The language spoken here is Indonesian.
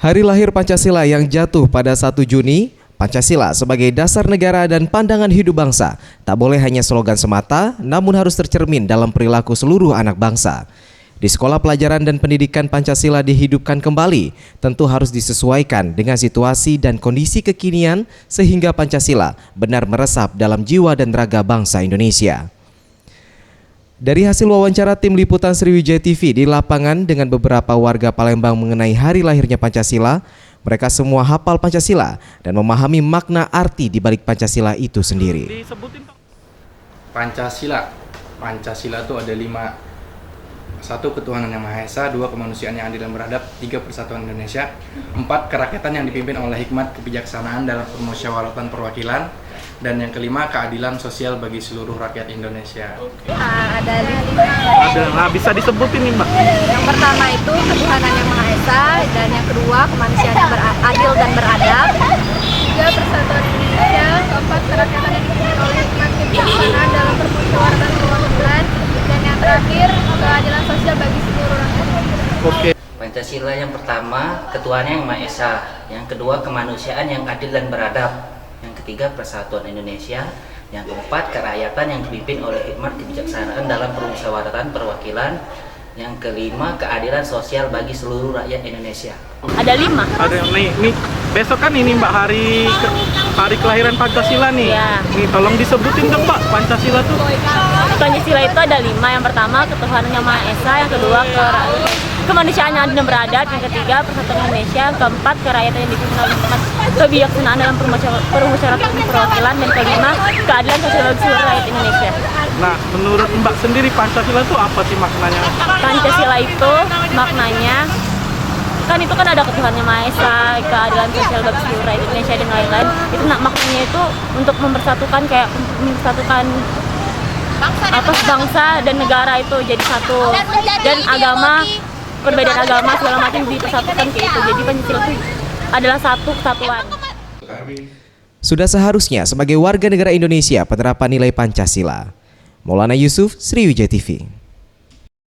Hari lahir Pancasila yang jatuh pada 1 Juni, Pancasila sebagai dasar negara dan pandangan hidup bangsa tak boleh hanya slogan semata, namun harus tercermin dalam perilaku seluruh anak bangsa. Di sekolah pelajaran dan pendidikan Pancasila dihidupkan kembali, tentu harus disesuaikan dengan situasi dan kondisi kekinian sehingga Pancasila benar meresap dalam jiwa dan raga bangsa Indonesia. Dari hasil wawancara tim liputan Sriwijaya TV di lapangan dengan beberapa warga Palembang mengenai hari lahirnya Pancasila, mereka semua hafal Pancasila dan memahami makna arti di balik Pancasila itu sendiri. Pancasila itu ada 5. 1. Ketuhanan yang Maha Esa, 2. Kemanusiaan yang adil dan beradab, 3. Persatuan Indonesia, 4. Kerakyatan yang dipimpin oleh hikmat kebijaksanaan dalam permusyawaratan perwakilan, dan yang kelima, keadilan sosial bagi seluruh rakyat Indonesia. Ada 5. Bisa disebutin nih, Mbak? Yang pertama itu ketuhanan yang Maha Esa, dan yang kedua kemanusiaan yang adil dan beradab, 3. Persatuan Indonesia, 4. Kerakyatan yang dipimpin oleh hikmat kebijaksanaan dalam permusyawaratan perwakilan, dan yang terakhir keadilan sosial bagi seluruh rakyat. Oke. Pancasila yang pertama, ketuhanan yang Maha Esa, yang kedua kemanusiaan yang adil dan beradab, yang ketiga persatuan Indonesia, yang keempat kerakyatan yang dipimpin oleh hikmat kebijaksanaan dalam permusyawaratan perwakilan, yang kelima keadilan sosial bagi seluruh rakyat Indonesia. Ada 5. Ada nih besok kan ini Mbak hari kelahiran Pancasila nih. Ya. Nih tolong disebutin dong Mbak, Pancasila tuh. Pancasila itu ada 5. Yang pertama ketuhanan yang Maha Esa, yang kedua kemanusiaan yang adil dan beradab, yang ketiga persatuan Indonesia, yang keempat kerakyatan yang dipimpin oleh hikmat kebijaksanaan dalam permusyawaratan perwakilan, dan kelima keadilan sosial bagi seluruh rakyat Indonesia. Nah, menurut Mbak sendiri Pancasila itu apa sih maknanya? Pancasila itu maknanya kan itu kan ada ketuhanan Maha Esa, keadilan sosial bagi seluruh rakyat Indonesia dan lain-lain. Itu maknanya itu untuk mempersatukan bangsa dan negara itu jadi satu, dan agama, perbedaan agama segala macam dipersatukan kayak itu. Jadi Pancasila itu adalah satu kesatuan. Sudah seharusnya sebagai warga negara Indonesia penerapan nilai Pancasila. Maulana Yusuf, Sriwijaya TV.